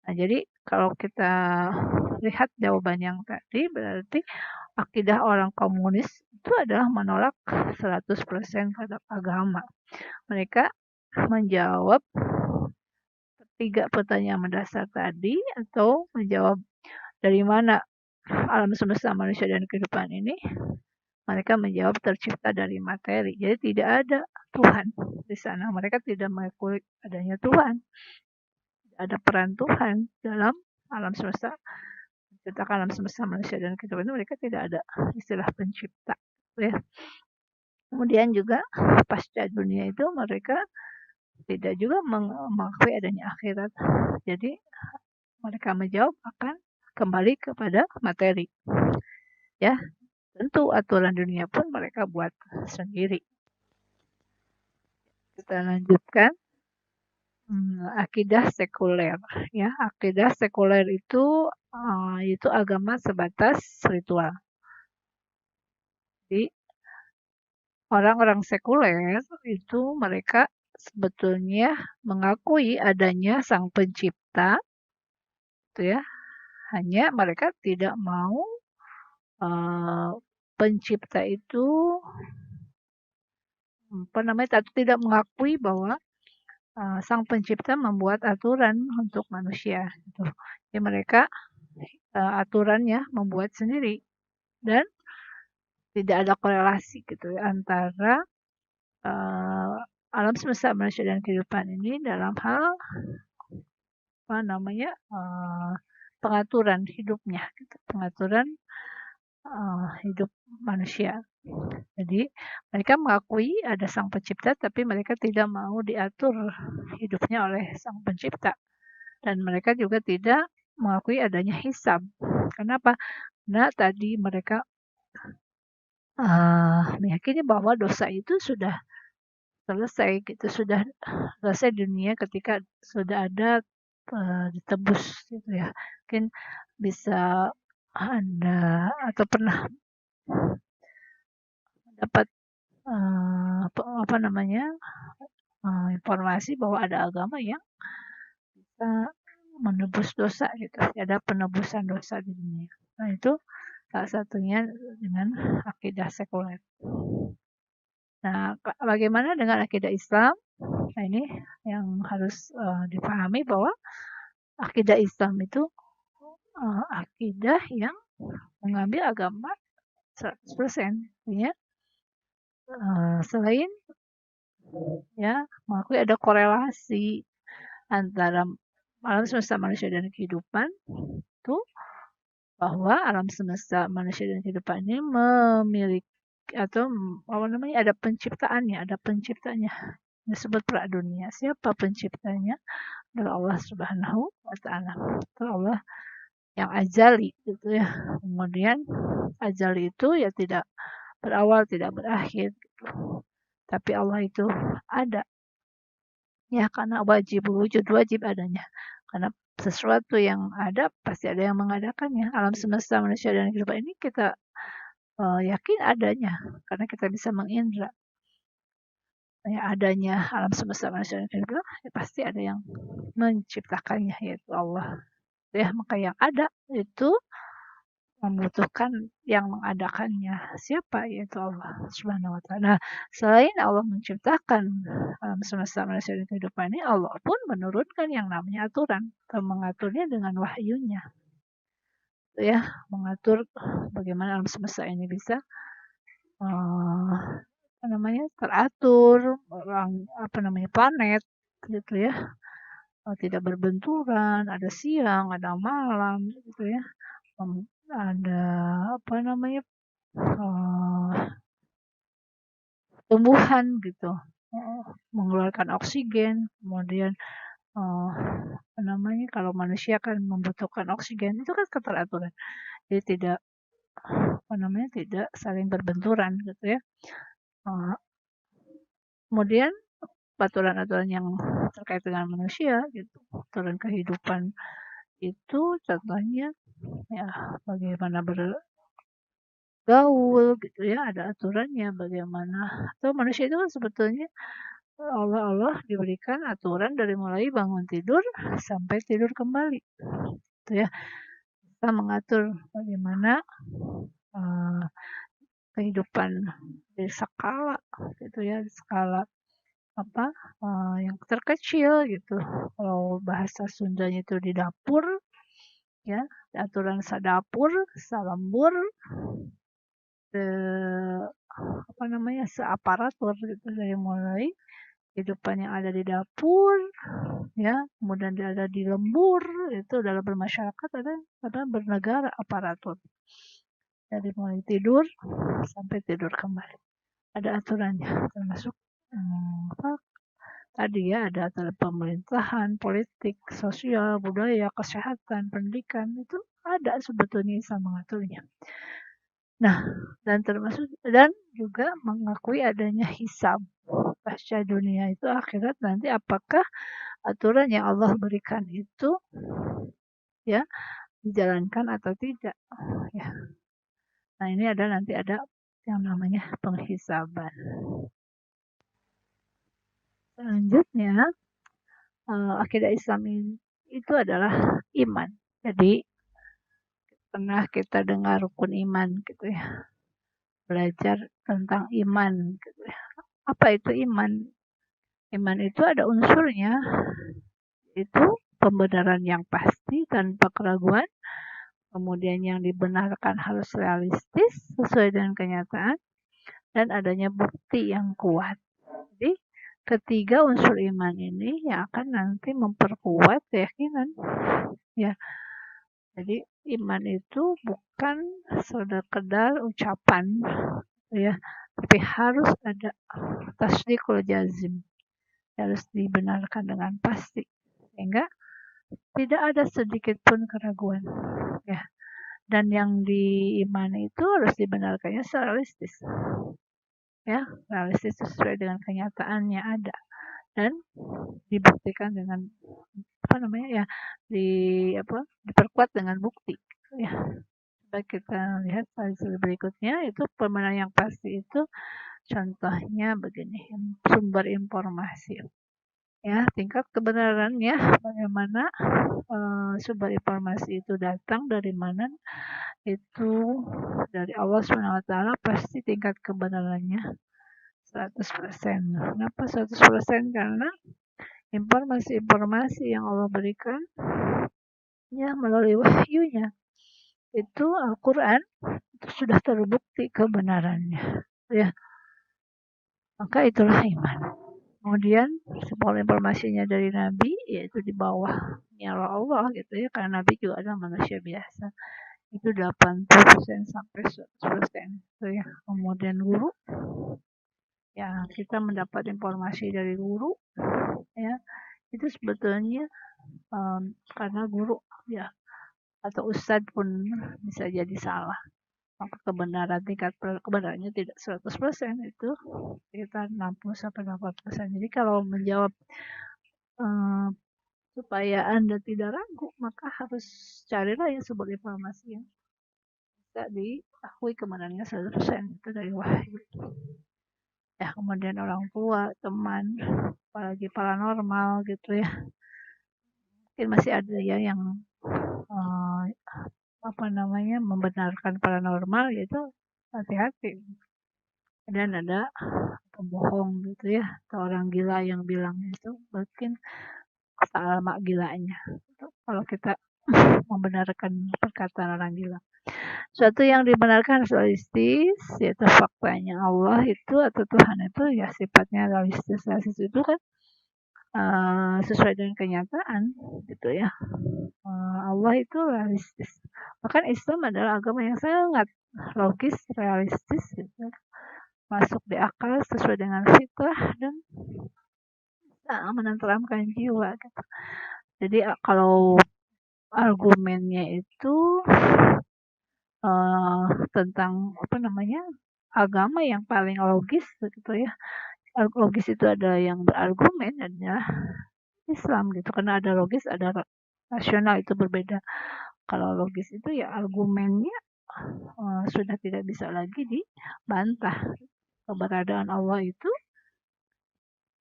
Nah, jadi kalau kita lihat jawaban yang tadi, berarti akidah orang komunis itu adalah menolak 100% terhadap agama. Mereka menjawab 3 pertanyaan mendasar tadi atau menjawab dari mana alam semesta manusia dan kehidupan ini, mereka menjawab tercipta dari materi. Jadi tidak ada Tuhan di sana. Mereka tidak mengakui adanya Tuhan. Ada peran Tuhan dalam alam semesta, menciptakan alam semesta manusia dan kehidupan itu, mereka tidak ada istilah pencipta. Ya. Kemudian juga pasca dunia itu mereka tidak juga mengakui adanya akhirat. Jadi mereka menjawab akan kembali kepada materi. Ya, tentu aturan dunia pun mereka buat sendiri. Kita lanjutkan. Akidah sekuler, ya. Akidah sekuler itu agama sebatas ritual. Jadi orang-orang sekuler itu mereka sebetulnya mengakui adanya sang pencipta, gitu ya. Hanya mereka tidak mau pencipta itu tidak mengakui bahwa sang pencipta membuat aturan untuk manusia. Gitu. Jadi mereka aturannya membuat sendiri dan tidak ada korelasi gitu ya, antara alam semesta manusia dan kehidupan ini dalam hal pengaturan hidupnya, gitu. Pengaturan hidup manusia. Jadi mereka mengakui ada sang pencipta, tapi mereka tidak mau diatur hidupnya oleh sang pencipta. Dan mereka juga tidak mengakui adanya hisab. Kenapa? Karena tadi mereka meyakini bahwa dosa itu sudah selesai, gitu, sudah selesai dunia ketika sudah ada ditebus, gitu ya. Mungkin bisa Anda atau pernah dapat informasi bahwa ada agama yang bisa menebus dosa, gitu. Ada penebusan dosa di dunia. Nah, itu salah satunya dengan akidah sekuler. Nah, bagaimana dengan akidah Islam? Nah, ini yang harus dipahami bahwa akidah Islam itu akidah yang mengambil agama 100%. Artinya selain ya mengakui ada korelasi antara alam semesta manusia dan kehidupan, itu bahwa alam semesta manusia dan kehidupan ini memiliki atau ada penciptanya disebut pradunia. Siapa penciptanya? Adalah Allah Subhanahu wa taala. Itu Allah yang azali, gitu ya. Kemudian azali itu ya tidak berawal, tidak berakhir, gitu. Tapi Allah itu ada. Ya, karena wajib adanya. Karena sesuatu yang ada pasti ada yang mengadakannya. Alam semesta manusia dan kehidupan ini kita yakin adanya karena kita bisa mengindra. Ya, adanya alam semesta manusia dan kehidupan ya pasti ada yang menciptakannya, yaitu Allah. Ya, maka yang ada itu membutuhkan yang mengadakannya. Siapa? Yaitu Allah Subhanahu wa taala. Nah, selain Allah menciptakan alam semesta manusia dan kehidupan ini, Allah pun menurunkan yang namanya aturan atau mengaturnya dengan wahyunya. Ya, mengatur bagaimana alam semesta ini bisa teratur, planet gitu ya. Tidak berbenturan, ada siang, ada malam gitu ya. Ada tumbuhan gitu, mengeluarkan oksigen, kemudian kalau manusia kan membutuhkan oksigen, itu kan keteraturan. Jadi tidak tidak saling berbenturan gitu ya. Kemudian aturan-aturan yang terkait dengan manusia gitu, aturan kehidupan itu contohnya ya bagaimana bergaul gitu ya, ada aturannya bagaimana. Atau manusia itu kan sebetulnya Allah diberikan aturan dari mulai bangun tidur sampai tidur kembali. Itu ya, kita mengatur bagaimana uh, kehidupan di skala gitu ya, di skala apa yang terkecil gitu. Kalau bahasa Sundanya itu di dapur ya, aturan sadapur, salembur, apa namanya, seaparatur gitu, dari mulai kehidupan yang ada di dapur ya, kemudian dia ada di lembur, itu dalam bermasyarakat, ada bernegara aparatur, dari mulai tidur sampai tidur kembali ada aturannya, termasuk apa tadi ya, ada aturan pemerintahan, politik, sosial, budaya, kesehatan, pendidikan, itu ada sebetulnya Islam mengaturnya. Nah, dan juga mengakui adanya hisab pasca dunia itu akhirat nanti, apakah aturan yang Allah berikan itu ya dijalankan atau tidak ya. Nah, ini nanti ada yang namanya penghisaban. Selanjutnya akidah Islam itu adalah iman. Jadi pernah kita dengar rukun iman gitu ya, belajar tentang iman gitu ya. Apa itu iman? Iman itu ada unsurnya, itu pembenaran yang pasti tanpa keraguan, kemudian yang dibenarkan harus realistis sesuai dengan kenyataan, dan adanya bukti yang kuat. Jadi ketiga unsur iman ini yang akan nanti memperkuat keyakinan ya. Jadi iman itu bukan sekedar ucapan ya, tapi harus ada tasdikul jazim, harus dibenarkan dengan pasti, sehingga tidak ada sedikit pun keraguan ya. Dan yang diimani itu harus dibenarkannya secara realistis ya, realistis sesuai dengan kenyataannya ada, dan dibuktikan dengan apa namanya ya, diperkuat dengan bukti ya. Baik, kita lihat slide berikutnya, itu pembenaran yang pasti itu contohnya begini, sumber informasi ya, tingkat kebenarannya bagaimana, sumber informasi itu datang dari mana, itu dari Allah SWT, pasti tingkat kebenarannya 100%. Kenapa 100%? Karena informasi-informasi yang Allah berikan ya melalui wahyunya, itu Al-Quran, itu sudah terbukti kebenarannya ya. Maka itulah iman. Kemudian semua informasinya dari Nabi, yaitu di bawah nyala Allah gitu ya, karena Nabi juga adalah manusia biasa, itu 80% sampai 100% gitu ya. Kemudian guru ya, kita mendapat informasi dari guru ya, itu sebetulnya karena guru ya atau ustadz pun bisa jadi salah, maka tingkat kebenarannya tidak 100%, itu sekitar 60-80%. Jadi kalau menjawab supaya Anda tidak ragu, maka harus carilah yang sumber informasi yang bisa diakui kebenarannya 100%, itu dari wahyu ya. Kemudian orang tua, teman, apalagi paranormal gitu ya, mungkin masih ada ya yang membenarkan paranormal, itu hati-hati. Dan ada pembohong gitu ya, atau orang gila yang bilang itu mungkin alamat gilanya. Kalau kita membenarkan perkataan orang gila, suatu yang dibenarkan harus realistis, yaitu faktanya Allah itu atau Tuhan itu ya sifatnya realistis. Realistis itu kan sesuai dengan kenyataan gitu ya. Allah itu realistis. Bahkan Islam adalah agama yang sangat logis, realistis gitu, masuk di akal, sesuai dengan fitrah, dan menenteramkan jiwa gitu. Jadi kalau argumennya itu tentang agama yang paling logis gitu ya, logis itu ada yang berargumen adalah Islam gitu, karena ada logis, ada rasional, itu berbeda. Kalau logis itu ya argumennya sudah tidak bisa lagi dibantah. Keberadaan Allah itu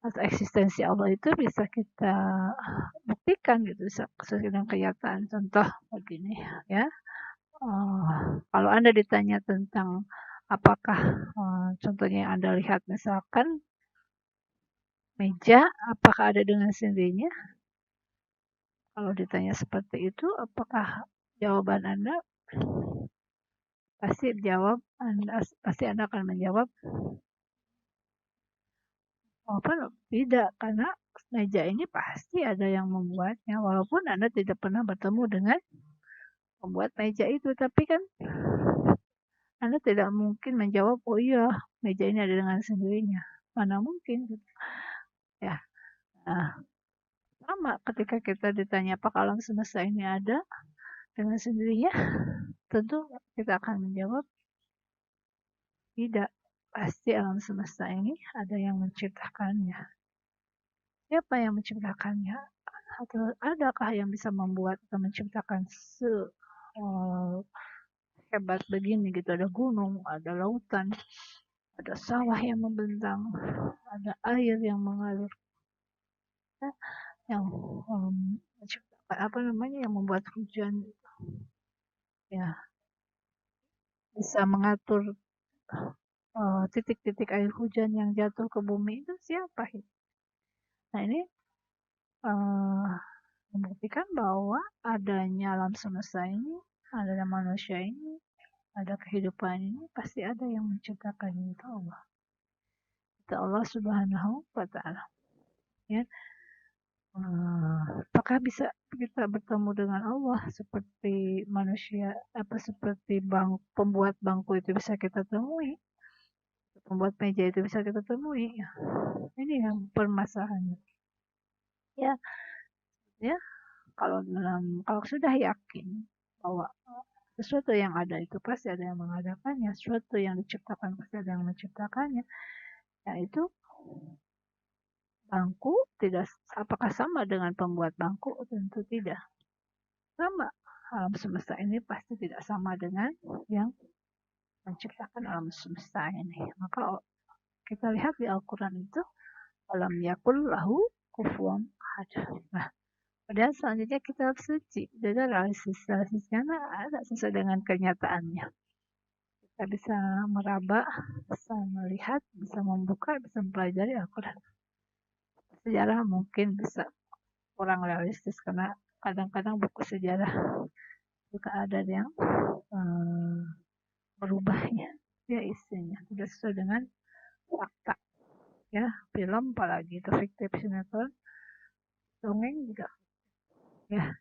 atau eksistensi Allah itu bisa kita buktikan gitu sesuai dengan kenyataan. Contoh begini ya, kalau Anda ditanya tentang apakah contohnya yang Anda lihat misalkan meja, apakah ada dengan sendirinya? Kalau ditanya seperti itu, apakah jawaban Anda pasti Anda akan menjawab apa? Tidak, karena meja ini pasti ada yang membuatnya, walaupun Anda tidak pernah bertemu dengan pembuat meja itu, tapi kan Anda tidak mungkin menjawab, oh iya, meja ini ada dengan sendirinya. Mana mungkin, gitu. Ya. Nah, sama ketika kita ditanya apakah alam semesta ini ada dengan sendirinya, tentu kita akan menjawab tidak. Pasti alam semesta ini ada yang menciptakannya. Siapa yang menciptakannya? Atau adakah yang bisa membuat atau menciptakan hebat begini gitu? Ada gunung, ada lautan, ada sawah yang membentang, ada air yang mengalir, yang menciptakan apa namanya, yang membuat hujan, ya bisa mengatur titik-titik air hujan yang jatuh ke bumi itu siapa? Nah ini membuktikan bahwa adanya alam semesta ini, adanya manusia ini, ada kehidupan ini, pasti ada yang menciptakan itu Allah. Itu Allah Subhanahu wa Ta'ala. Ya. Apakah bisa kita bertemu dengan Allah seperti manusia, seperti pembuat bangku itu bisa kita temui, pembuat meja itu bisa kita temui? Ini yang permasalahannya. Ya, ya. Kalau sudah yakin bahwa sesuatu yang ada itu pasti ada yang mengadakannya, sesuatu yang diciptakan pasti ada yang menciptakannya, yaitu bangku tidak apakah sama dengan pembuat bangku? Tentu tidak sama. Alam semesta ini pasti tidak sama dengan yang menciptakan alam semesta ini. Maka kita lihat di Al-Quran itu, alam yakul lahu kufuwan ahad. Nah, kemudian selanjutnya kitab suci, jadi realistisnya ada sesuai dengan kenyataannya. Kita bisa meraba, bisa melihat, bisa membuka, bisa mempelajari Al-Quran. Sejarah mungkin bisa kurang realistis karena kadang-kadang buku sejarah juga ada yang merubahnya, ya isinya tidak sesuai dengan fakta. Ya, film apalagi itu fiktif, sinetron, dongeng juga. Ya,